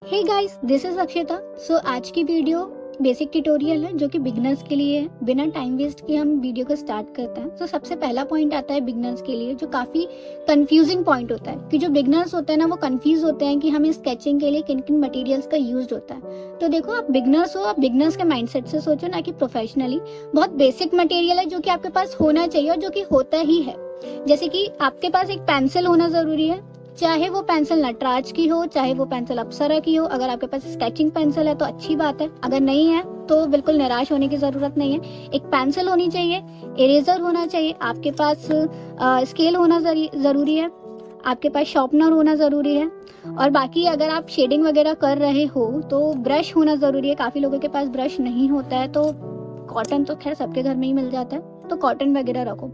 Hey guys, this is अक्षता। सो आज की video basic tutorial है जो कि बिगिनर्स के लिए है। बिना टाइम वेस्ट किए हम वीडियो को स्टार्ट करते हैं। तो सबसे पहला पॉइंट आता है बिगिनर्स के लिए, जो काफी कंफ्यूजिंग पॉइंट होता है कि जो बिगिनर्स होते हैं ना, वो कंफ्यूज होते हैं कि हमें स्केचिंग के लिए किन किन मटेरियल्स का यूज होता है। तो देखो, आप बिगिनर्स हो, आप बिगिनर्स के माइंडसेट से सोचो, ना कि प्रोफेशनली। बहुत बेसिक मटेरियल है जो कि आपके पास होना चाहिए और जो कि होता ही है। जैसे कि आपके पास एक पेंसिल होना जरूरी है, चाहे वो पेंसिल नटराज की हो, चाहे वो पेंसिल अप्सरा की हो। अगर आपके पास स्केचिंग पेंसिल है तो अच्छी बात है, अगर नहीं है तो बिल्कुल निराश होने की जरूरत नहीं है। एक पेंसिल होनी चाहिए, इरेजर होना चाहिए, आपके पास स्केल होना जरूरी है, आपके पास शार्पनर होना जरूरी है। और बाकी अगर आप शेडिंग वगैरह कर रहे हो तो ब्रश होना जरूरी है। काफी लोगों के पास ब्रश नहीं होता है, तो कॉटन तो खैर सबके घर में ही मिल जाता है, तो कॉटन वगैरह रखो।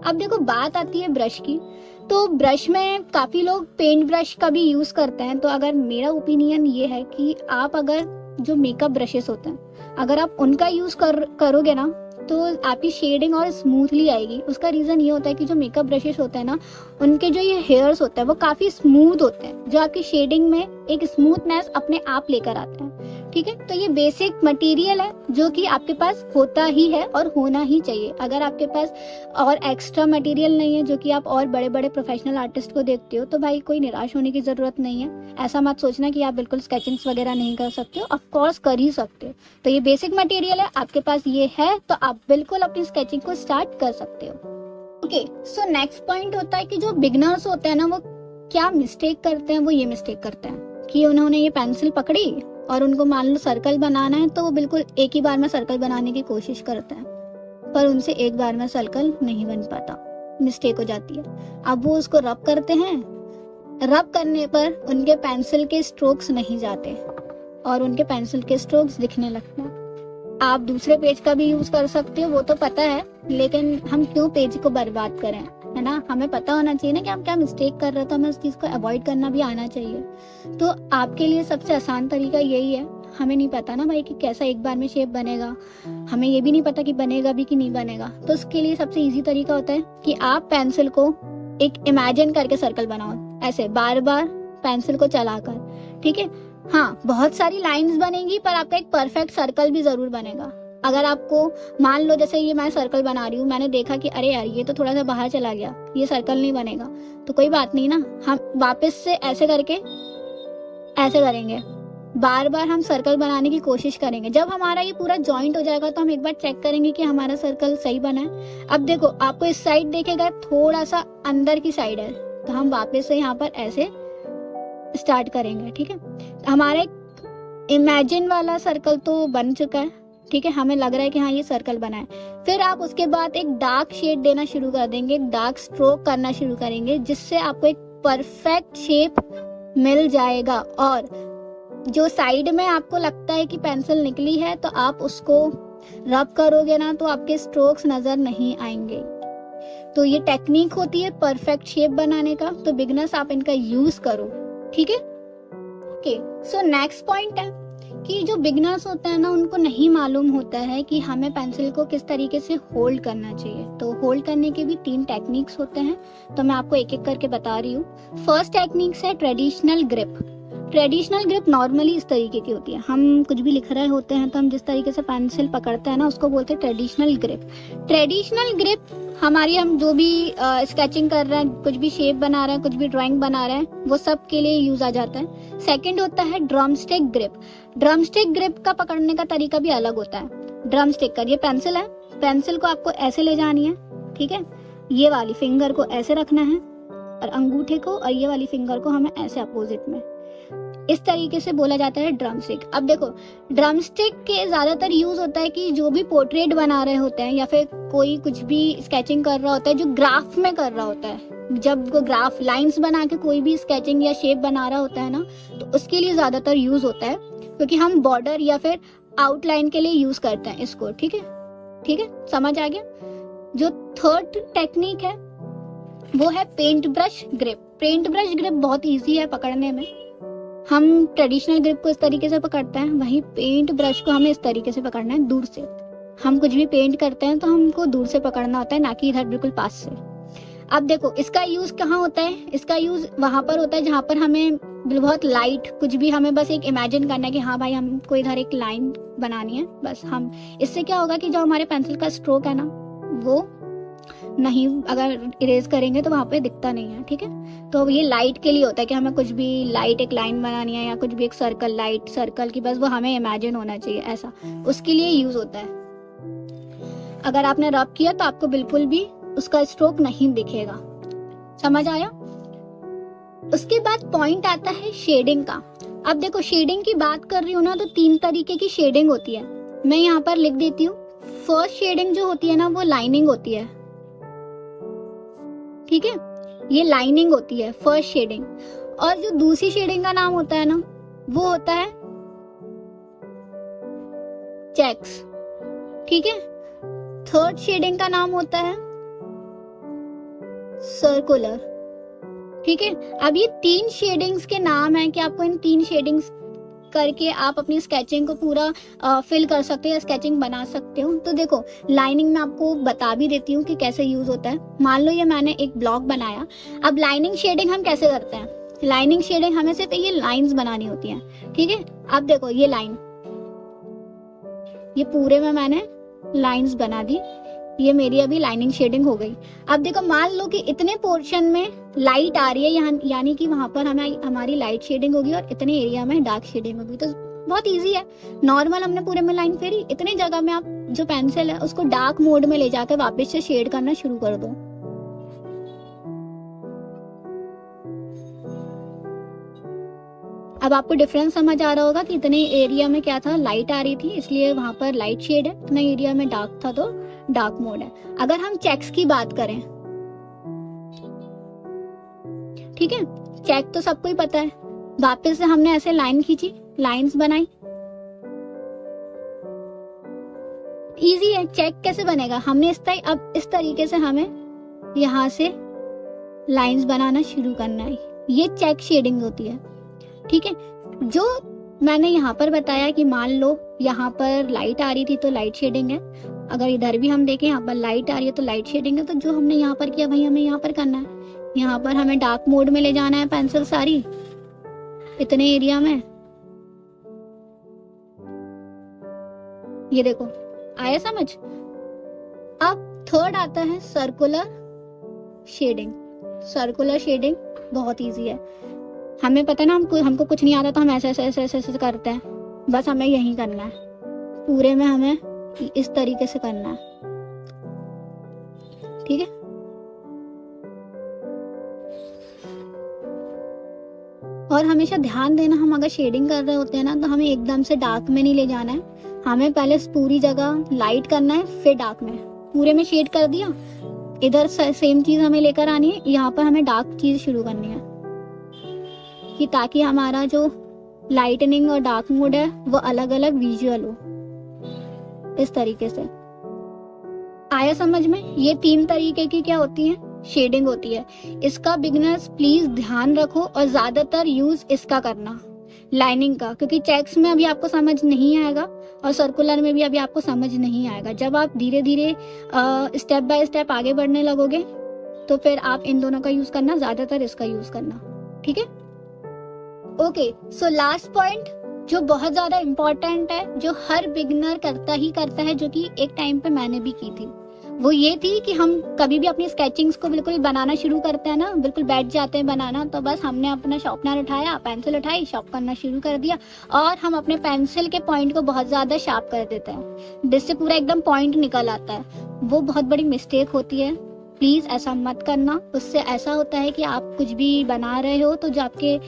अब देखो, बात आती है ब्रश की। तो ब्रश में काफी लोग पेंट ब्रश का भी यूज करते हैं। तो अगर मेरा ओपिनियन ये है कि आप अगर जो मेकअप ब्रशेस होते हैं, अगर आप उनका यूज करोगे ना, तो आपकी शेडिंग और स्मूथली आएगी। उसका रीजन ये होता है कि जो मेकअप ब्रशेस होते हैं ना, उनके जो ये हेयर्स होते हैं वो काफी स्मूथ होते हैं, जो आपकी शेडिंग में एक स्मूथनेस अपने आप लेकर आते हैं। ठीक है, तो ये बेसिक मटेरियल है जो कि आपके पास होता ही है और होना ही चाहिए। अगर आपके पास और एक्स्ट्रा मटेरियल नहीं है, जो कि आप और बड़े बड़े प्रोफेशनल आर्टिस्ट को देखते हो, तो भाई कोई निराश होने की जरूरत नहीं है। ऐसा मत सोचना कि आप बिल्कुल स्केचिंग्स वगैरह नहीं कर सकते हो, ऑफ कोर्स कर ही सकते हो। तो ये बेसिक मटेरियल है, आपके पास ये है तो आप बिल्कुल अपनी स्केचिंग को स्टार्ट कर सकते हो। ओके, सो नेक्स्ट पॉइंट होता है कि जो बिगिनर्स होते हैं ना, वो क्या मिस्टेक करते हैं। वो ये मिस्टेक करते हैं कि उन्होंने ये पेंसिल पकड़ी और उनको मान लो सर्कल बनाना है, तो वो बिल्कुल एक ही बार में सर्कल बनाने की कोशिश करते हैं, पर उनसे एक बार में सर्कल नहीं बन पाता, मिस्टेक हो जाती है। अब वो उसको रब करते हैं, रब करने पर उनके पेंसिल के स्ट्रोक्स नहीं जाते और उनके पेंसिल के स्ट्रोक्स दिखने लगते हैं। आप दूसरे पेज का भी यूज कर सकते हो, वो तो पता है, लेकिन हम क्यों पेज को बर्बाद करें, है ना। हमें पता होना चाहिए ना कि हम क्या मिस्टेक कर रहे हैं, तो हमें उस चीज को अवॉइड करना भी आना चाहिए। तो आपके लिए सबसे आसान तरीका यही है। हमें नहीं पता ना भाई कि कैसा एक बार में शेप बनेगा, हमें ये भी नहीं पता कि बनेगा भी कि नहीं बनेगा। तो उसके लिए सबसे इजी तरीका होता है कि आप पेंसिल को एक इमेजिन करके सर्कल बनाओ, ऐसे बार बार पेंसिल को चलाकर। ठीक है, हाँ, बहुत सारी लाइंस बनेंगी, पर आपका एक परफेक्ट सर्कल भी जरूर बनेगा। अगर आपको मान लो, जैसे ये मैं सर्कल बना रही हूँ, मैंने देखा कि अरे यार ये तो थोड़ा सा बाहर चला गया, ये सर्कल नहीं बनेगा, तो कोई बात नहीं ना, हम वापस से ऐसे करके ऐसे करेंगे, बार बार हम सर्कल बनाने की कोशिश करेंगे। जब हमारा ये पूरा जॉइंट हो जाएगा तो हम एक बार चेक करेंगे कि हमारा सर्कल सही बना है। अब देखो, आपको इस साइड देखेगा थोड़ा सा अंदर की साइड है, तो हम वापस से यहाँ पर ऐसे स्टार्ट करेंगे। ठीक है, हमारा इमेजिन वाला सर्कल तो बन चुका है। ठीक है, हमें लग रहा है कि हाँ ये सर्कल बना है। फिर आप उसके बाद एक डार्क शेड देना शुरू कर देंगे, एक डार्क स्ट्रोक करना शुरू करेंगे, जिससे आपको एक परफेक्ट शेप मिल जाएगा। और जो साइड में आपको लगता है कि पेंसिल निकली है, तो आप उसको रब करोगे ना, तो आपके स्ट्रोक्स नजर नहीं आएंगे। तो ये टेक्निक होती है परफेक्ट शेप बनाने का। तो बिगिनर्स, आप इनका यूज करो। ठीक है, ओके। सो नेक्स्ट पॉइंट है कि जो बिगिनर्स होते हैं ना, उनको नहीं मालूम होता है कि हमें पेंसिल को किस तरीके से होल्ड करना चाहिए। तो होल्ड करने के भी 3 टेक्निक्स होते हैं, तो मैं आपको एक एक करके बता रही हूँ। फर्स्ट टेक्निक्स है traditional grip. Traditional grip normally इस तरीके की होती है। हम कुछ भी लिख रहे होते हैं तो हम जिस तरीके से पेंसिल पकड़ते हैं ना, उसको बोलते हैं ट्रेडिशनल ग्रिप। ट्रेडिशनल ग्रिप हम जो भी स्केचिंग कर रहे हैं, कुछ भी शेप बना रहे हैं, कुछ भी ड्राइंग बना रहे हैं, वो सब के लिए यूज आ जाता है। सेकंड होता है ड्रमस्टिक ग्रिप। ड्रमस्टिक ग्रिप का पकड़ने का तरीका भी अलग होता है। ड्रमस्टिक का, ये पेंसिल है, पेंसिल को आपको ऐसे ले जानी है। ठीक है, ये वाली फिंगर को ऐसे रखना है और अंगूठे को और ये वाली फिंगर को हमें ऐसे अपोजिट में, इस तरीके से बोला जाता है ड्रमस्टिक। अब देखो, ड्रमस्टिक के ज्यादातर यूज होता है कि जो भी पोर्ट्रेट बना रहे होते हैं या फिर कोई कुछ भी स्केचिंग कर रहा होता है, जो ग्राफ में कर रहा होता है, जब वो ग्राफ लाइंस बना के कोई भी स्केचिंग या शेप बना रहा होता है ना, तो उसके लिए ज्यादातर यूज होता है, क्योंकि हम बॉर्डर या फिर आउटलाइन के लिए यूज करते हैं इसको। ठीक है, ठीक है, समझ आ गया। जो थर्ड टेक्निक है वो है paint brush grip. Paint brush grip बहुत ईजी है पकड़ने में। हम ट्रेडिशनल ग्रिप को इस तरीके से पकड़ते हैं, वहीं पेंट ब्रश को हमें इस तरीके से पकड़ना है, दूर से। हम कुछ भी पेंट करते हैं तो हमको दूर से पकड़ना होता है, ना कि इधर बिल्कुल पास से। अब देखो, इसका यूज कहाँ होता है। इसका यूज वहां पर होता है जहां पर हमें बहुत लाइट, कुछ भी हमें बस एक इमेजिन करना है कि हाँ भाई हमको इधर एक लाइन बनानी है, बस हम इससे क्या होगा कि जो हमारे पेंसिल का स्ट्रोक है ना वो नहीं, अगर इरेज करेंगे तो वहाँ पे दिखता नहीं है। ठीक है, तो ये लाइट के लिए होता है कि हमें कुछ भी लाइट एक लाइन बनानी है या कुछ भी एक सर्कल, लाइट सर्कल की, बस वो हमें इमेजिन होना चाहिए, ऐसा उसके लिए यूज होता है। अगर आपने रब किया तो आपको बिल्कुल भी उसका स्ट्रोक नहीं दिखेगा। समझ आया? उसके बाद पॉइंट आता है शेडिंग का। अब देखो शेडिंग की बात कर रही हूँ ना तो 3 तरीके की शेडिंग होती है, मैं यहाँ पर लिख देती हूँ। फर्स्ट शेडिंग जो होती है ना वो लाइनिंग होती है। ठीक है, ये लाइनिंग होती है फर्स्ट शेडिंग। और जो दूसरी शेडिंग का नाम होता है ना वो होता है चेक्स। ठीक है, थर्ड शेडिंग का नाम होता है सर्कुलर। ठीक है, अब ये 3 शेडिंग्स के नाम है कि आपको इन 3 शेडिंग्स करके आप अपनी स्केचिंग को पूरा फिल कर सकते हो, स्केचिंग बना सकते हो। तो देखो लाइनिंग में आपको बता भी देती हूँ कि कैसे यूज होता है। मान लो ये मैंने एक ब्लॉक बनाया, अब लाइनिंग शेडिंग हम कैसे करते हैं? लाइनिंग शेडिंग हमें सिर्फ ये लाइंस बनानी होती हैं। ठीक है, अब देखो ये लाइन, ये पूरे में मैंने लाइंस बना दी, ये मेरी अभी लाइनिंग शेडिंग हो गई। अब देखो मान लो कि इतने पोर्शन में लाइट आ रही है यहाँ, यानी कि वहां पर हमारी लाइट शेडिंग होगी और इतने एरिया में डार्क शेडिंग होगी। तो बहुत इजी है, नॉर्मल हमने पूरे में लाइन फेरी, इतने जगह में आप जो पेंसिल है उसको डार्क मोड में ले जाकर वापस से शेड करना शुरू कर दो। अब आपको डिफरेंस समझ आ रहा होगा कि इतने एरिया में क्या था, लाइट आ रही थी इसलिए वहां पर लाइट शेड है, इतना एरिया में डार्क था तो डार्क मोड है। अगर हम चेक्स की बात करें, ठीक है, चेक तो सबको ही पता है। वापस से हमने ऐसे लाइन खींची, लाइंस बनाई, इजी है। चेक कैसे बनेगा? हमने अब इस तरीके से हमें यहाँ से लाइंस बनाना शुरू करना है, ये चेक शेडिंग होती है। ठीक है, जो मैंने यहाँ पर बताया कि मान लो यहाँ पर लाइट आ रही थी तो लाइट शेडिंग है, अगर इधर भी हम देखें यहाँ पर लाइट आ रही है तो लाइट शेडिंग है। तो जो हमने यहाँ पर किया वही हमें यहाँ पर करना है, यहाँ पर हमें डार्क मोड में ले जाना है पेंसिल सारी इतने एरिया में। ये देखो आया समझ? अब थर्ड आता है सर्कुलर शेडिंग। सर्कुलर शेडिंग बहुत इजी है, हमें पता है ना, हमको कुछ नहीं आता तो हम ऐसे ऐसे ऐसे ऐसे ऐसे करते हैं, बस हमें यही करना है, पूरे में हमें इस तरीके से करना है। ठीक है, और हमेशा ध्यान देना, हम अगर शेडिंग कर रहे होते हैं ना तो हमें एकदम से डार्क में नहीं ले जाना है, हमें पहले पूरी जगह लाइट करना है फिर डार्क में। पूरे में शेड कर दिया, इधर सेम चीज हमें लेकर आनी है, यहाँ पर हमें डार्क चीज शुरू करनी है कि ताकि हमारा जो लाइटनिंग और डार्क मोड है वो अलग अलग विजुअल हो, इस तरीके से। आया समझ में? ये 3 तरीके की क्या होती है, शेडिंग होती है। इसका बिगिनर्स प्लीज ध्यान रखो और ज्यादातर यूज इसका करना, लाइनिंग का, क्योंकि चेक्स में अभी आपको समझ नहीं आएगा और सर्कुलर में भी अभी आपको समझ नहीं आएगा। जब आप धीरे धीरे स्टेप बाय स्टेप आगे बढ़ने लगोगे तो फिर आप इन दोनों का यूज करना, ज्यादातर इसका यूज करना। ठीक है, ओके। सो लास्ट पॉइंट जो बहुत ज्यादा इम्पोर्टेंट है, जो हर बिगिनर करता है, जो कि एक टाइम पे मैंने भी की थी, वो ये थी कि हम कभी भी अपनी स्केचिंग्स को बिल्कुल बनाना शुरू करते हैं ना, बिल्कुल बैठ जाते हैं बनाना, तो बस हमने अपना शार्पनर उठाया, पेंसिल उठाई, शार्प करना शुरू कर दिया और हम अपने पेंसिल के पॉइंट को बहुत ज्यादा शार्प कर देते हैं, जिससे पूरा एकदम पॉइंट निकल आता है। वो बहुत बड़ी मिस्टेक होती है, प्लीज ऐसा मत करना। उससे ऐसा होता है कि आप कुछ भी बना रहे हो तो जो आपके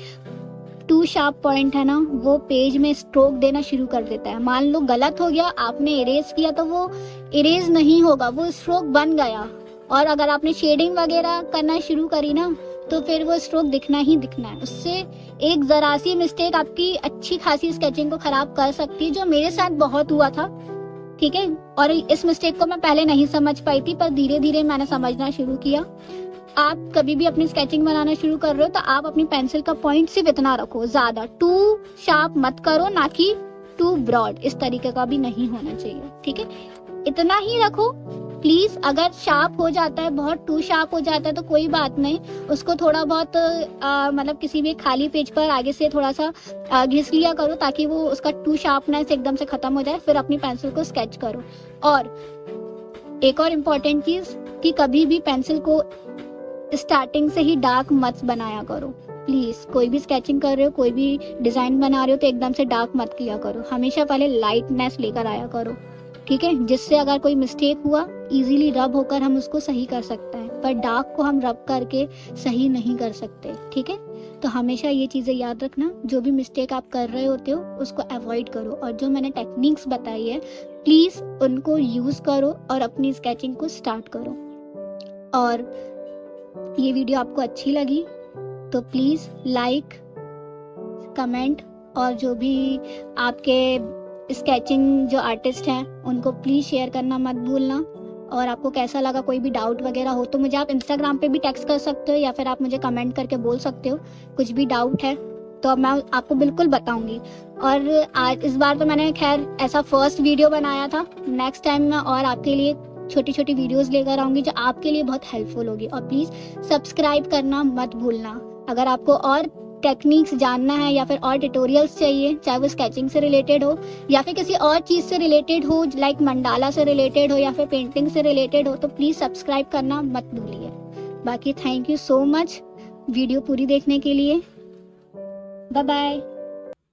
2 शार्प पॉइंट है ना, वो पेज में स्ट्रोक देना शुरू कर देता है। मान लो गलत हो गया, आपने इरेज किया तो वो इरेज नहीं होगा, वो स्ट्रोक बन गया। और अगर आपने शेडिंग वगैरह करना शुरू करी ना तो फिर वो स्ट्रोक दिखना ही दिखना है। उससे एक जरा सी मिस्टेक आपकी अच्छी खासी स्केचिंग को खराब कर सकती है, जो मेरे साथ बहुत हुआ था। ठीक है, और इस मिस्टेक को मैं पहले नहीं समझ पाई थी, पर धीरे धीरे मैंने समझना शुरू किया। आप कभी भी अपनी स्केचिंग बनाना शुरू कर रहे हो तो आप अपनी पेंसिल का पॉइंट सिर्फ इतना रखो, ज्यादा टू शार्प मत करो, ना कि टू ब्रॉड, इस तरीके का भी नहीं होना चाहिए। ठीक है, इतना ही रखो प्लीज अगर शार्प हो जाता है, बहुत टू शार्प हो जाता है तो कोई बात नहीं, उसको थोड़ा बहुत मतलब किसी भी खाली पेज पर आगे से थोड़ा सा घिस लिया करो ताकि वो उसका टू शार्पनेस एकदम से खत्म हो जाए, फिर अपनी पेंसिल को स्केच करो। और एक और इम्पोर्टेंट चीज कि कभी भी पेंसिल को स्टार्टिंग से ही डार्क मत बनाया करो प्लीज। कोई भी स्केचिंग कर रहे हो, कोई भी डिजाइन बना रहे हो तो एकदम से डार्क मत किया करो, हमेशा पहले लाइटनेस लेकर आया करो, ठीक है, जिससे अगर कोई मिस्टेक हुआ इजीली रब होकर हम उसको सही कर सकते हैं, पर डार्क को हम रब करके सही नहीं कर सकते, ठीक है। तो हमेशा ये चीज़ें याद रखना, जो भी मिस्टेक आप कर रहे होते हो उसको अवॉइड करो, और जो मैंने टेक्निक्स बताई है प्लीज़ उनको यूज़ करो और अपनी स्केचिंग को स्टार्ट करो। और ये वीडियो आपको अच्छी लगी तो प्लीज़ लाइक, कमेंट, और जो भी आपके स्केचिंग जो आर्टिस्ट हैं उनको प्लीज़ शेयर करना मत भूलना। और आपको कैसा लगा, कोई भी डाउट वगैरह हो तो मुझे आप इंस्टाग्राम पे भी टेक्स्ट कर सकते हो या फिर आप मुझे कमेंट करके बोल सकते हो, कुछ भी डाउट है तो मैं आपको बिल्कुल बताऊंगी। और आज इस बार तो मैंने खैर ऐसा फर्स्ट वीडियो बनाया था, नेक्स्ट टाइम मैं और आपके लिए छोटी छोटी वीडियोस लेकर आऊंगी जो आपके लिए बहुत हेल्पफुल होगी। और प्लीज़ सब्सक्राइब करना मत भूलना। अगर आपको और टेक्निक्स जानना है या फिर और ट्यूटोरियल्स चाहिए, चाहे वो स्केचिंग से रिलेटेड हो या फिर किसी और चीज़ से रिलेटेड हो, लाइक मंडाला से रिलेटेड हो या फिर पेंटिंग से रिलेटेड हो, तो प्लीज़ सब्सक्राइब करना मत भूलिए। बाकी thank you so much video पूरी देखने के लिए। Bye bye.